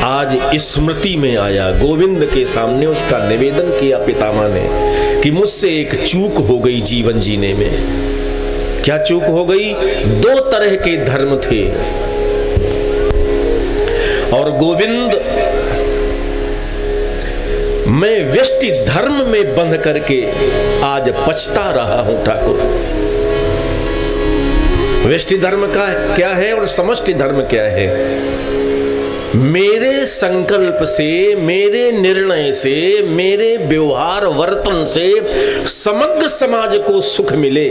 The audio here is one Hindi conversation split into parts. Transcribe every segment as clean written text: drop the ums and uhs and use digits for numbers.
आज स्मृति में आया, गोविंद के सामने उसका निवेदन किया पितामह ने कि मुझसे एक चूक हो गई जीवन जीने में। क्या चूक हो गई? दो तरह के धर्म थे और गोविंद, मैं व्यष्टि धर्म में बंध करके आज पछता रहा हूं ठाकुर। व्यष्टि धर्म का क्या है और समष्टि धर्म क्या है? मेरे संकल्प से, मेरे निर्णय से, मेरे व्यवहार वर्तन से समग्र समाज को सुख मिले।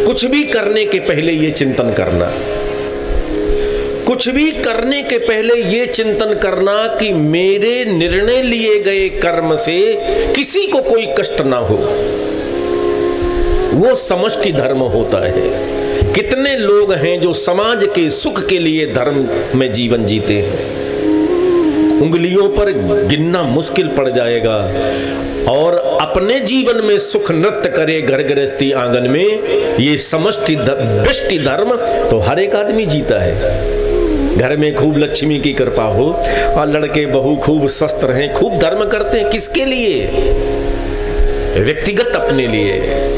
कुछ भी करने के पहले ये चिंतन करना, कुछ भी करने के पहले ये चिंतन करना कि मेरे निर्णय लिए गए कर्म से किसी को कोई कष्ट ना हो, वो समष्टि धर्म होता है। कितने लोग हैं जो समाज के सुख के लिए धर्म में जीवन जीते हैं, उंगलियों पर गिनना मुश्किल पड़ जाएगा। और अपने जीवन में सुख नृत्य करे घर गृहस्थी आंगन में, ये समष्टि व्यष्टि धर्म तो हर एक आदमी जीता है। घर में खूब लक्ष्मी की कृपा हो और लड़के बहू खूब स्वस्थ रहें, खूब धर्म करते हैं। किसके लिए? व्यक्तिगत अपने लिए।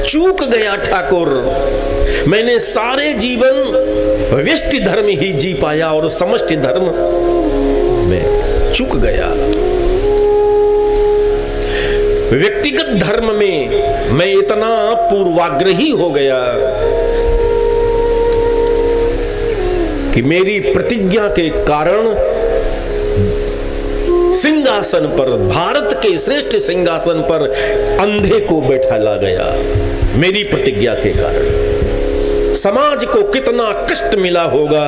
चूक गया ठाकुर, मैंने सारे जीवन व्यष्टि धर्म ही जी पाया और समष्टि धर्म में चूक गया। व्यक्तिगत धर्म में मैं इतना पूर्वाग्रही हो गया कि मेरी प्रतिज्ञा के कारण सिंहासन पर, भारत के श्रेष्ठ सिंहासन पर अंधे को बैठाला गया। मेरी प्रतिज्ञा के कारण समाज को कितना कष्ट मिला होगा।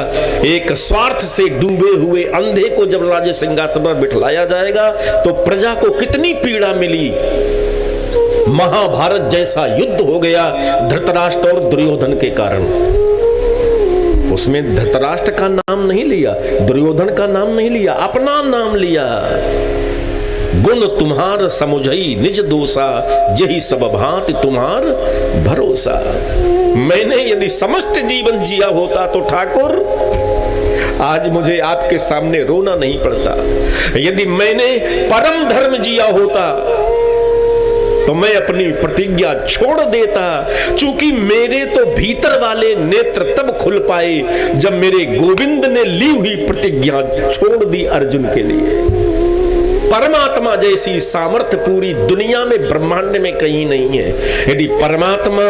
एक स्वार्थ से डूबे हुए अंधे को जब राज सिंहासन पर बिठाया जाएगा तो प्रजा को कितनी पीड़ा मिली। महाभारत जैसा युद्ध हो गया धृतराष्ट्र और दुर्योधन के कारण। उसमें धृतराष्ट्र का नाम नहीं लिया, दुर्योधन का नाम नहीं लिया, अपना नाम लिया। गुण तुम्हार समुझई निज दोषा, यही सब भांति तुम्हार भरोसा। मैंने यदि समस्त जीवन जिया होता तो ठाकुर आज मुझे आपके सामने रोना नहीं पड़ता। यदि मैंने परम धर्म जिया होता तो मैं अपनी प्रतिज्ञा छोड़ देता। चूंकि मेरे तो भीतर वाले नेत्र तब खुल पाए जब मेरे गोविंद ने ली हुई प्रतिज्ञा छोड़ दी अर्जुन के लिए। परमात्मा जैसी सामर्थ्य पूरी दुनिया में, ब्रह्मांड में कहीं नहीं है। यदि परमात्मा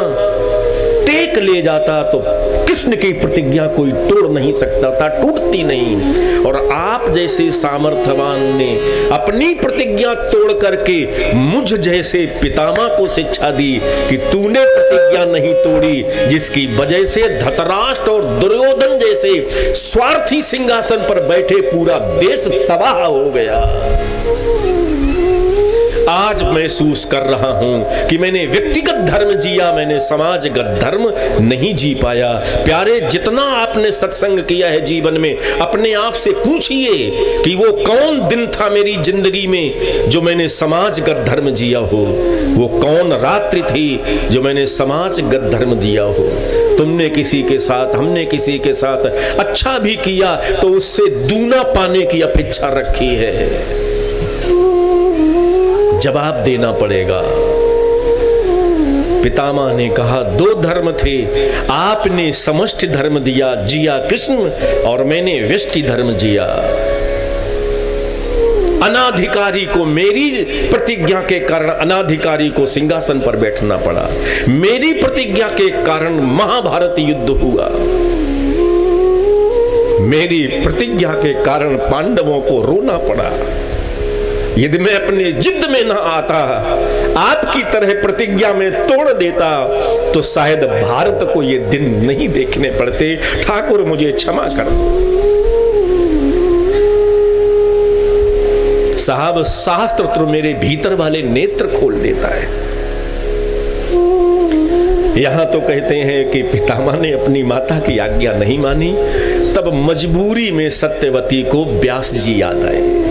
टेक ले जाता तो कृष्ण की प्रतिज्ञा कोई तोड़ नहीं सकता था, टूटती नहीं। और आप जैसे सामर्थ्यवान ने अपनी प्रतिज्ञा तोड़ करके मुझ जैसे पितामह को शिक्षा दी कि तूने प्रतिज्ञा नहीं तोड़ी, जिसकी वजह से धृतराष्ट्र और दुर्योधन जैसे स्वार्थी सिंहासन पर बैठे पूरा देश तबाह हो गया। आज महसूस कर रहा हूं कि मैंने व्यक्तिगत धर्म जिया, मैंने समाजगत धर्म नहीं जी पाया। प्यारे, जितना आपने सत्संग किया है जीवन में, अपने आप से पूछिए कि वो कौन दिन था मेरी जिंदगी में जो मैंने समाजगत धर्म जिया हो, वो कौन रात्रि थी जो मैंने समाजगत धर्म दिया हो। तुमने किसी के साथ, हमने किसी के साथ अच्छा भी किया तो उससे दूना पाने की अपेक्षा रखी है। जवाब देना पड़ेगा। पितामह ने कहा दो धर्म थे, आपने समष्टि धर्म दिया, जिया कृष्ण, और मैंने व्यष्टि धर्म जिया। अनाधिकारी को, मेरी प्रतिज्ञा के कारण अनाधिकारी को सिंहासन पर बैठना पड़ा। मेरी प्रतिज्ञा के कारण महाभारत युद्ध हुआ। मेरी प्रतिज्ञा के कारण पांडवों को रोना पड़ा। यदि मैं अपने जिद में ना आता, आपकी तरह प्रतिज्ञा में तोड़ देता, तो शायद भारत को ये दिन नहीं देखने पड़ते। ठाकुर मुझे क्षमा कर। साहब, शास्त्र तो मेरे भीतर वाले नेत्र खोल देता है। यहां तो कहते हैं कि पितामह ने अपनी माता की आज्ञा नहीं मानी, तब मजबूरी में सत्यवती को व्यास जी याद आए।